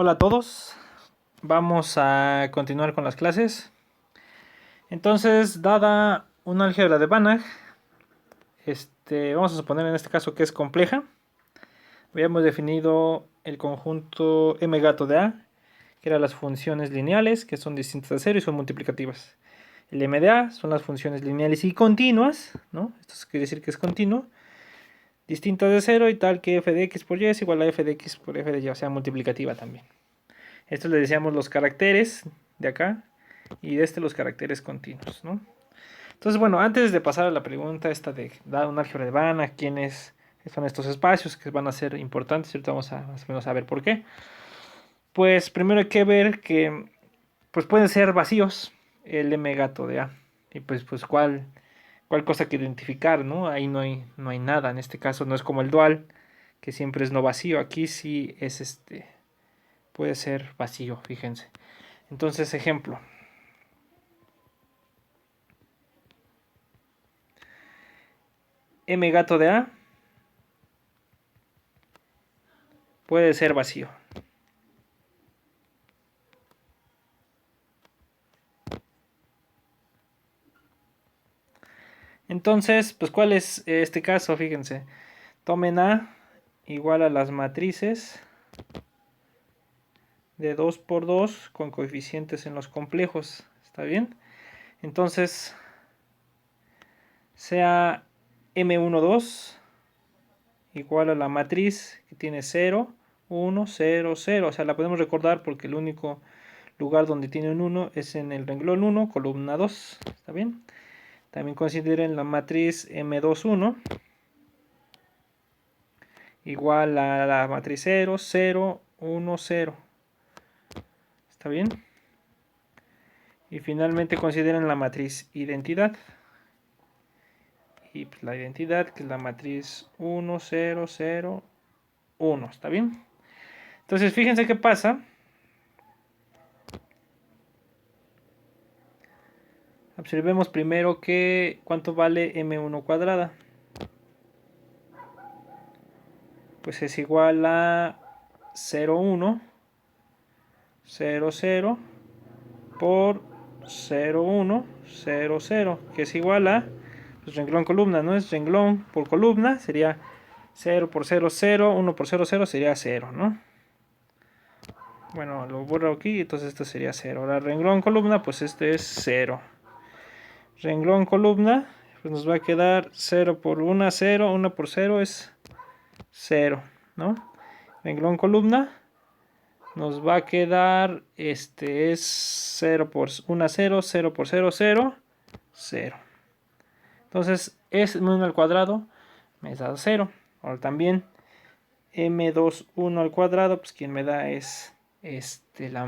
Hola a todos, vamos a continuar con las clases. Entonces, dada una álgebra de Banach, vamos a suponer en este caso que es compleja. Habíamos definido el conjunto m gato de A, que eran las funciones lineales, que son distintas de cero y son multiplicativas. El m de A son las funciones lineales y continuas, ¿no? Esto quiere decir que es continuo, distintas de cero y tal que f de x por y es igual a f de x por f de y, o sea, multiplicativa también. Esto le decíamos los caracteres de acá y de los caracteres continuos, ¿no? Entonces, bueno, antes de pasar a la pregunta esta de dar un álgebra de Banach, quiénes son estos espacios que van a ser importantes, y ahorita vamos a más o menos a ver por qué. Pues primero hay que ver que pues pueden ser vacíos el m gato de A. Y pues cuál cosa que identificar, ¿no? Ahí no hay nada, en este caso no es como el dual, que siempre es no vacío, aquí sí es puede ser vacío, fíjense. Entonces, ejemplo. M gato de A puede ser vacío. Entonces, pues ¿cuál es este caso? Fíjense. Tomen A igual a las matrices de 2 por 2 con coeficientes en los complejos. ¿Está bien? Entonces, sea M12 igual a la matriz que tiene 0, 1, 0, 0. O sea, la podemos recordar porque el único lugar donde tiene un 1 es en el renglón 1, columna 2. ¿Está bien? También consideren la matriz M21 igual a la matriz 0, 0, 1, 0. ¿Está bien? Y finalmente consideren la matriz identidad. Y pues la identidad, que es la matriz 1, 0, 0, 1. ¿Está bien? Entonces, fíjense qué pasa. Observemos primero que cuánto vale m1 cuadrada. Pues es igual a 0, 1, 0, 0 por 0, 1, 0, 0, que es igual a pues, renglón columna, ¿no? Es renglón por columna, sería 0 por 0, 0, 1 por 0, 0 sería 0, ¿no? Bueno, lo borro aquí, entonces esto sería 0. Ahora renglón columna, pues este es 0. Renglón columna, pues nos va a quedar 0 por 1, 0, 1 por 0 es 0, ¿no? Renglón columna nos va a quedar, es 0 por 1, 0, 0 por 0, 0, 0. Entonces, es m1 al cuadrado me da 0. Ahora también m21 al cuadrado, pues quien me da es la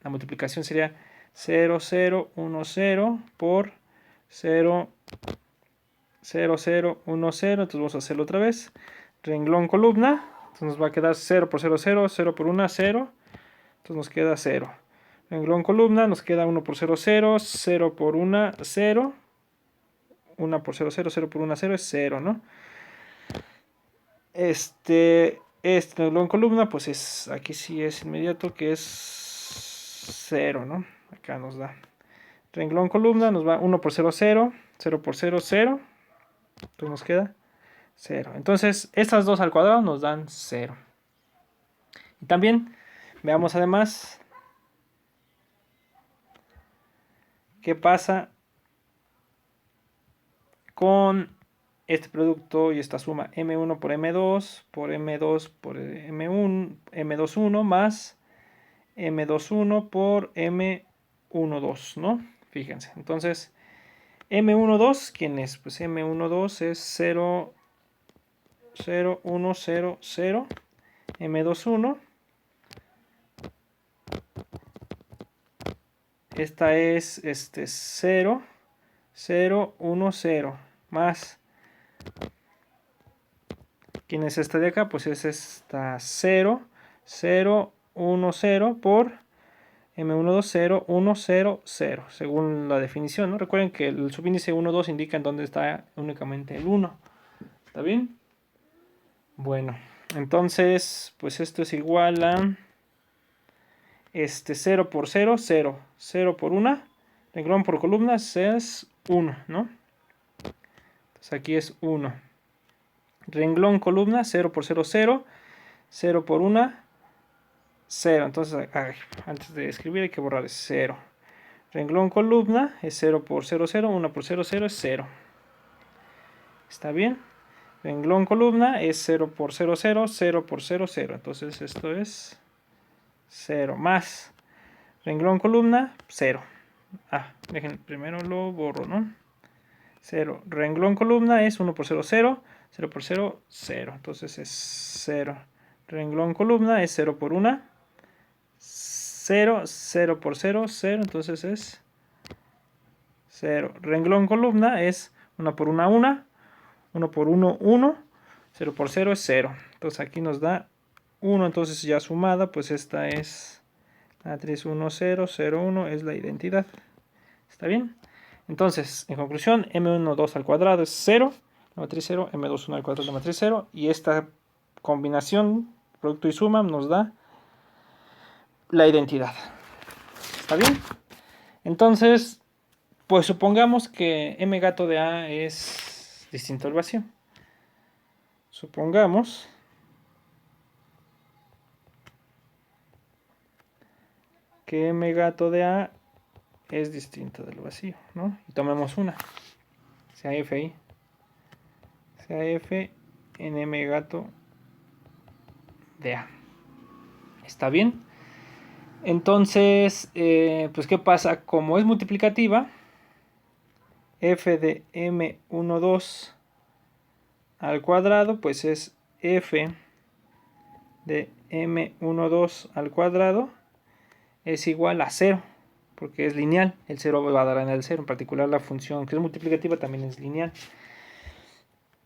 multiplicación sería 0, 0, 1, 0 por 0, 0, 0, 1, 0. Entonces vamos a hacerlo otra vez. Renglón columna. Entonces nos va a quedar 0 por 0, 0, 0 por 1, 0. Entonces nos queda 0. Renglón columna nos queda 1 por 0, 0, 0 por 1, 0. 1 por 0, 0, 0 por 1, 0 es 0, ¿no? Renglón columna, pues es, aquí sí es inmediato que es 0, ¿no? Acá nos da. Renglón columna nos va 1 por 0, 0, 0 por 0, 0. Entonces nos queda 0. Entonces, estas dos al cuadrado nos dan 0. Y también veamos además qué pasa con este producto y esta suma m1 por m2 por m2 por m1, m21 más m21 por m12, ¿no? Fíjense, entonces m12, ¿quién es? Pues m12 es 0, 0, 1, 0, 0, m21. Esta es 0, 0, 1, 0, más, ¿quién es esta de acá? Pues es esta 0, 0, 1, 0 por M12, 0, 1, 0, 0, según la definición, ¿no? Recuerden que el subíndice 1, 2 indica en dónde está únicamente el 1. ¿Está bien? Bueno, entonces, pues esto es igual a 0 por 0, 0. 0 por 1. Renglón por columna es 1, ¿no? Entonces aquí es 1. Renglón columna 0 por 0, 0. 0 por 1, 0. Entonces antes de escribir hay que borrar 0. Renglón columna es 0 por 0, 0. 1 por 0, 0 es 0. ¿Está bien? Renglón columna es 0 por 0, 0. 0 por 0, 0. Entonces esto es 0 más. Renglón columna 0. Dejen, primero lo borro, ¿no? 0. Renglón columna es 1 por 0, 0. 0 por 0, 0. Entonces es 0. Renglón columna es 0 por 1. 0. 0 por 0, 0. Entonces es 0. Renglón columna es 1 por 1, 1. 1 por 1, 1. 0 por 0 es 0. Entonces aquí nos da 1. Entonces ya sumada, pues esta es la matriz 1, 0, 0, 1. Es la identidad. ¿Está bien? Entonces, en conclusión, m1, 2 al cuadrado es 0. La matriz 0, m2, 1 al cuadrado es la matriz 0. Y esta combinación, producto y suma, nos da la identidad. ¿Está bien? Entonces, pues supongamos que m gato de A es distinto al vacío. Supongamos que m gato de A es distinto del vacío, ¿no? Y tomemos una, sea f ahí, sea f en m gato de A. ¿Está bien? Entonces, pues ¿qué pasa? Como es multiplicativa, f de m12 al cuadrado, pues es f de m12 al cuadrado es igual a 0, porque es lineal. El 0 va a dar en el 0, en particular la función que es multiplicativa también es lineal.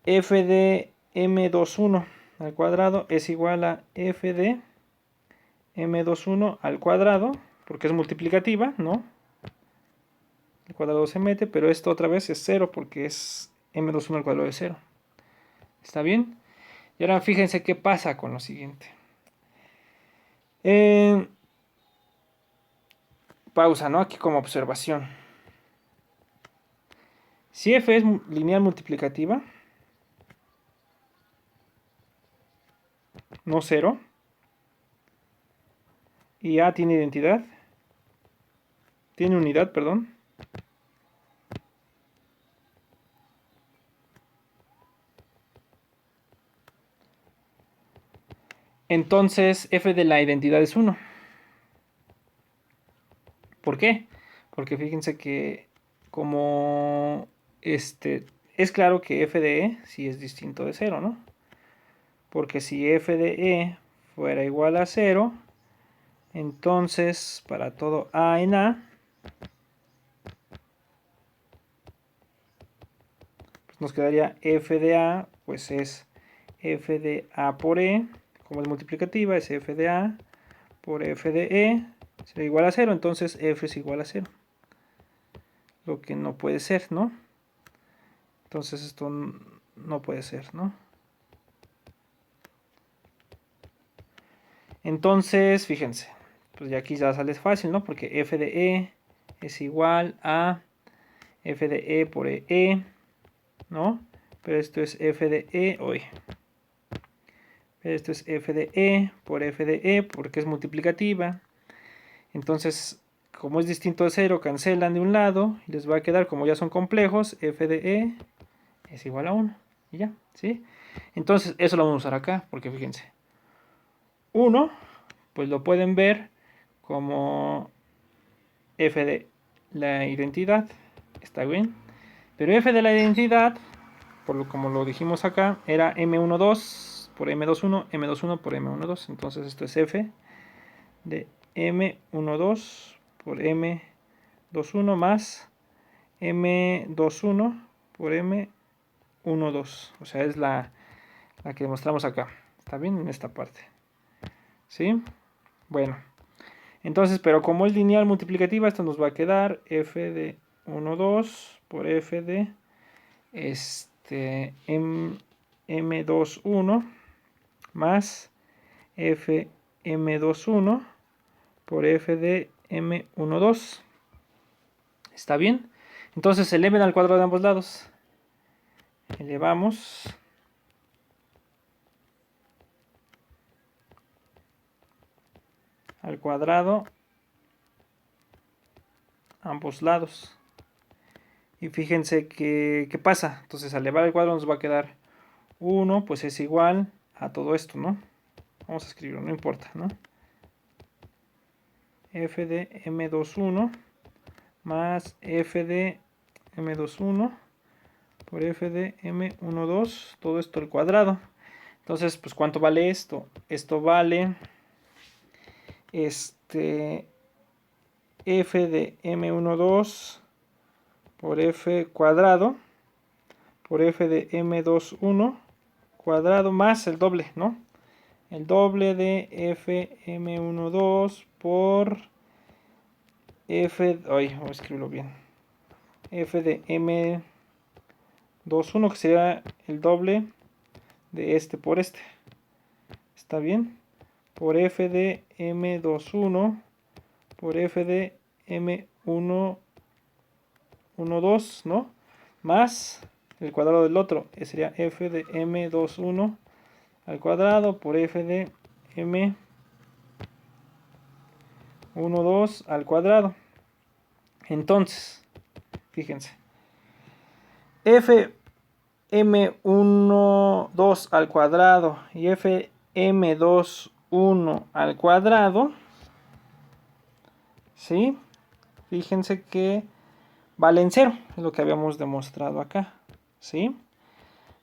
F de m21 al cuadrado es igual a f de m21 al cuadrado, porque es multiplicativa, ¿no? El cuadrado se mete, pero esto otra vez es 0 porque es m21 al cuadrado de 0. ¿Está bien? Y ahora fíjense qué pasa con lo siguiente. Pausa, ¿no? Aquí como observación. Si f es lineal multiplicativa, no 0, y A tiene identidad, tiene unidad, perdón. Entonces f de la identidad es 1. ¿Por qué? Porque fíjense que como es claro que f de e sí es distinto de 0, ¿no? Porque si f de e fuera igual a 0, entonces para todo a en a, pues nos quedaría f de a, pues es f de a por e, como es multiplicativa, es f de a por f de e, será igual a 0, entonces f es igual a 0. Lo que no puede ser, ¿no? Entonces esto no puede ser, ¿no? Entonces, fíjense, pues ya aquí ya sale fácil, ¿no? Porque f de e es igual a f de e por e, ¿no? Pero esto es f de e, hoy. Esto es f de e por f de e porque es multiplicativa. Entonces, como es distinto de 0, cancelan de un lado y les va a quedar, como ya son complejos, f de e es igual a 1. Y ya, ¿sí? Entonces, eso lo vamos a usar acá, porque fíjense. 1, pues lo pueden ver como f de la identidad, está bien. Pero f de la identidad, como lo dijimos acá, era m12 por m21, m21 por m12. Entonces esto es f de m12 por m21 más m21 por m12. O sea, es la que demostramos acá. ¿Está bien? En esta parte. ¿Sí? Bueno. Entonces, pero como es lineal multiplicativa, esto nos va a quedar f de 1, 2 por f de m21 más f m21 por f de m1, 2. ¿Está bien? Entonces eleven al cuadrado de ambos lados. Elevamos. Al cuadrado ambos lados. Y fíjense que, ¿qué pasa? Entonces al elevar al cuadrado nos va a quedar 1, pues es igual a todo esto, ¿no? Vamos a escribirlo, no importa, ¿no? F de M21 más F de M21 por F de M12, todo esto al cuadrado. Entonces, pues, ¿cuánto vale esto? Esto vale F de M12 por F cuadrado por F de M21 cuadrado más el doble, ¿no? El doble de F M12 por F, ay, voy a escribirlo bien. F de M21, que sería el doble de este por este. ¿Está bien? Por F de M21 por F de M12, ¿no? Más el cuadrado del otro, que sería F de M21 al cuadrado por F de M12 al cuadrado. Entonces, fíjense, F M12 al cuadrado y F M21 al cuadrado, ¿sí? Fíjense que valen 0, es lo que habíamos demostrado acá, ¿sí?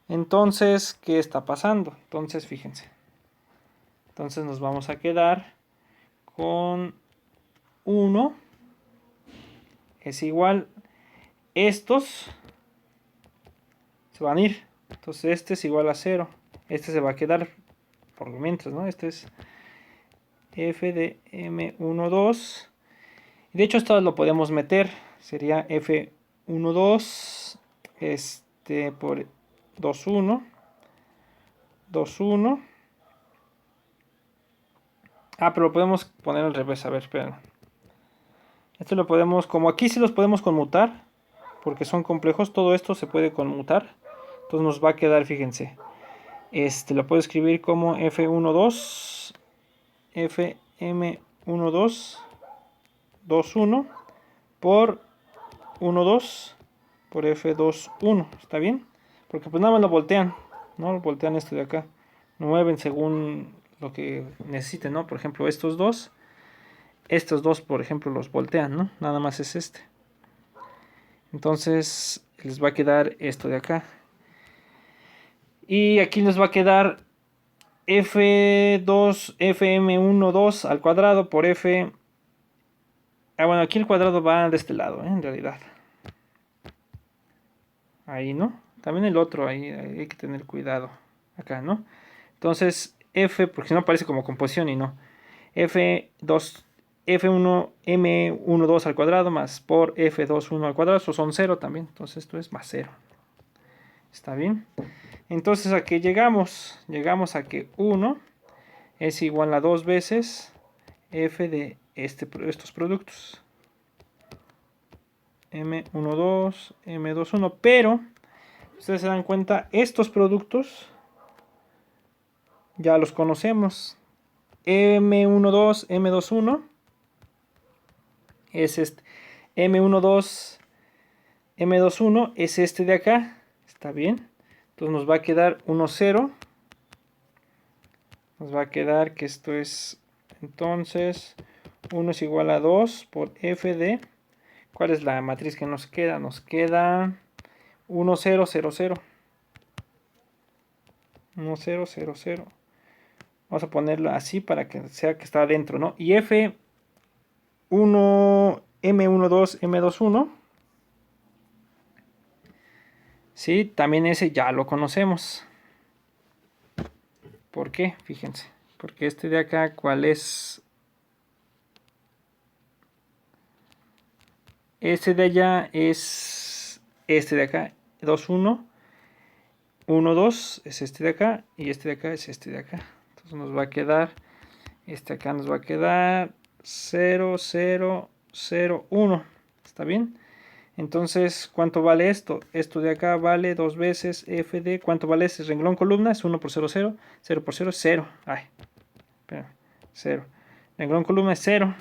Entonces, ¿qué está pasando? Entonces, fíjense. Entonces nos vamos a quedar con 1 es igual, estos se van a ir, entonces este es igual a 0, este se va a quedar por lo mientras, ¿no? Este es F de M12, de hecho esto lo podemos meter, sería F12 por 21, 21. Pero lo podemos poner al revés, a ver, esperen. Esto lo podemos, como aquí sí los podemos conmutar, porque son complejos, todo esto se puede conmutar. Entonces nos va a quedar, fíjense, lo puedo escribir como F12, FM12, 21 por 12 por F21, ¿está bien? Porque pues nada más lo voltean, ¿no? Lo voltean esto de acá, lo mueven según lo que necesiten, ¿no? Por ejemplo, estos dos, por ejemplo, los voltean, ¿no? Nada más es este. Entonces les va a quedar esto de acá. Y aquí les va a quedar F2, FM12 al cuadrado por F. Bueno, aquí el cuadrado va de este lado, en realidad. Ahí, ¿no? También el otro, ahí hay que tener cuidado. Acá, ¿no? Entonces, F, porque si no parece como composición y no. F2, F1, M12 al cuadrado más por F21 al cuadrado, eso son 0 también. Entonces esto es más 0. ¿Está bien? Entonces, ¿a qué llegamos? Llegamos a que 1 es igual a 2 veces F de estos productos. M12, M21, pero ustedes se dan cuenta, estos productos ya los conocemos. M12, M21 es este. M12, M21 es este de acá. ¿Está bien? Entonces nos va a quedar 1, 0. Nos va a quedar que esto es, entonces, 1 es igual a 2 por F de, ¿cuál es la matriz que nos queda? Nos queda 1, 0, 0, 0. 1, 0, 0, 0. Vamos a ponerlo así para que sea que está adentro, ¿no? Y F1, M12, M21. Sí, también ese ya lo conocemos. ¿Por qué? Fíjense. Porque este de acá, ¿cuál es? Este de allá es este de acá, 2, 1. 1, 2 es este de acá y este de acá es este de acá. Entonces nos va a quedar, este acá nos va a quedar 0, 0, 0, 1. ¿Está bien? Entonces, ¿cuánto vale esto? Esto de acá vale 2 veces f de... ¿Cuánto vale este renglón columna? Es 1 por 0, 0. 0 por 0 es 0. Ay, espera, 0. Renglón columna es 0.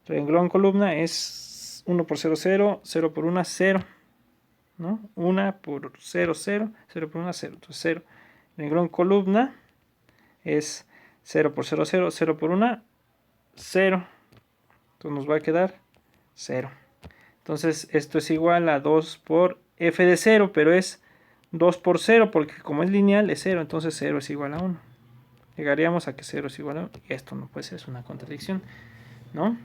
Renglón columna es 1 por 0, 0. 0 por 1, 0. ¿No? 1 por 0, 0. 0 por 1, 0. Entonces 0. Renglón columna es 0 por 0, 0. 0 por 1, 0. Entonces nos va a quedar 0. Entonces esto es igual a 2 por f de 0, pero es 2 por 0, porque como es lineal es 0, entonces 0 es igual a 1. Llegaríamos a que 0 es igual a 1, y esto no puede ser, es una contradicción, ¿no?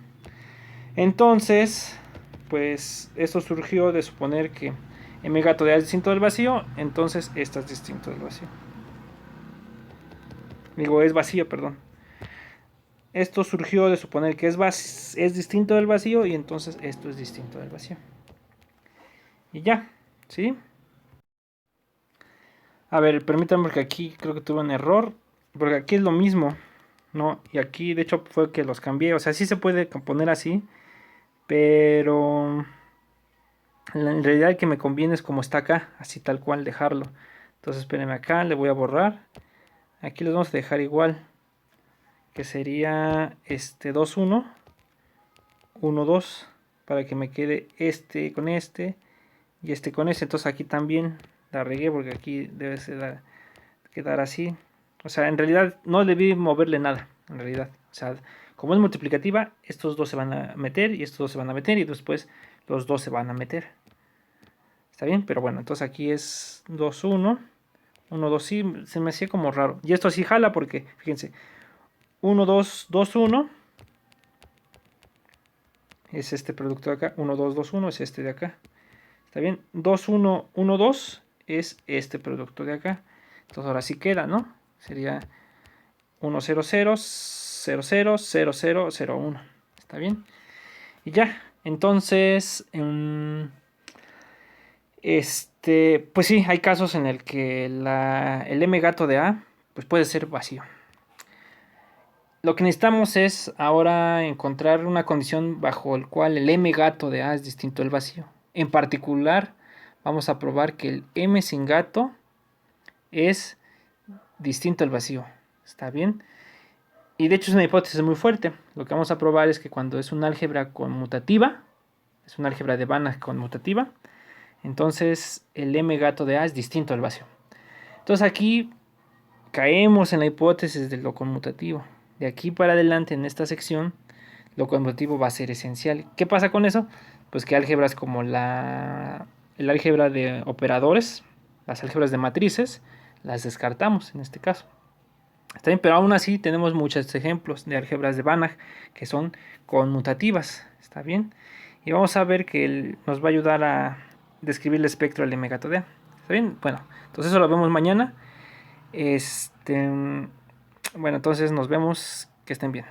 Entonces, pues esto surgió de suponer que m gato de A es distinto del vacío, entonces esto es distinto del vacío. Digo, es vacío, perdón. Esto surgió de suponer que es distinto del vacío, y entonces esto es distinto del vacío. Y ya, ¿sí? A ver, permítanme porque aquí creo que tuve un error. Porque aquí es lo mismo, ¿no? Y aquí de hecho fue que los cambié. O sea, sí se puede poner así. Pero en realidad el que me conviene es como está acá. Así tal cual dejarlo. Entonces espérenme acá, le voy a borrar. Aquí les vamos a dejar igual. Que sería 2, 1. 1, 2. Para que me quede este con este. Y este con este. Entonces aquí también la regué porque aquí debe quedar así. O sea, en realidad no debí moverle nada. En realidad. O sea, como es multiplicativa, estos dos se van a meter y estos dos se van a meter y después los dos se van a meter. ¿Está bien? Pero bueno, entonces aquí es 2, 1. 1, 2, sí, se me hacía como raro. Y esto sí jala porque, fíjense, 1, 2, 2, 1. Es este producto de acá. 1, 2, 2, 1 es este de acá. ¿Está bien? 2, 1, 1, 2 es este producto de acá. Entonces ahora sí queda, ¿no? Sería 1, 0, 0, 0, 0, 0, 0, 0, 1. ¿Está bien? Y ya. Entonces, pues sí, hay casos en el que el m gato de A pues puede ser vacío. Lo que necesitamos es ahora encontrar una condición bajo el cual el m gato de A es distinto del vacío. En particular, vamos a probar que el m sin gato es distinto al vacío. ¿Está bien? Y de hecho es una hipótesis muy fuerte. Lo que vamos a probar es que cuando es una álgebra conmutativa, es una álgebra de Banach conmutativa, entonces el m gato de A es distinto al vacío. Entonces aquí caemos en la hipótesis de lo conmutativo. De aquí para adelante en esta sección, lo conmutativo va a ser esencial. ¿Qué pasa con eso? Pues que álgebras como el álgebra de operadores, las álgebras de matrices, las descartamos en este caso. Está bien, pero aún así tenemos muchos ejemplos de álgebras de Banach que son conmutativas. ¿Está bien? Y vamos a ver que nos va a ayudar a describir el espectro del m gato de A. ¿Está bien? Bueno, entonces eso lo vemos mañana. Bueno, entonces nos vemos. Que estén bien.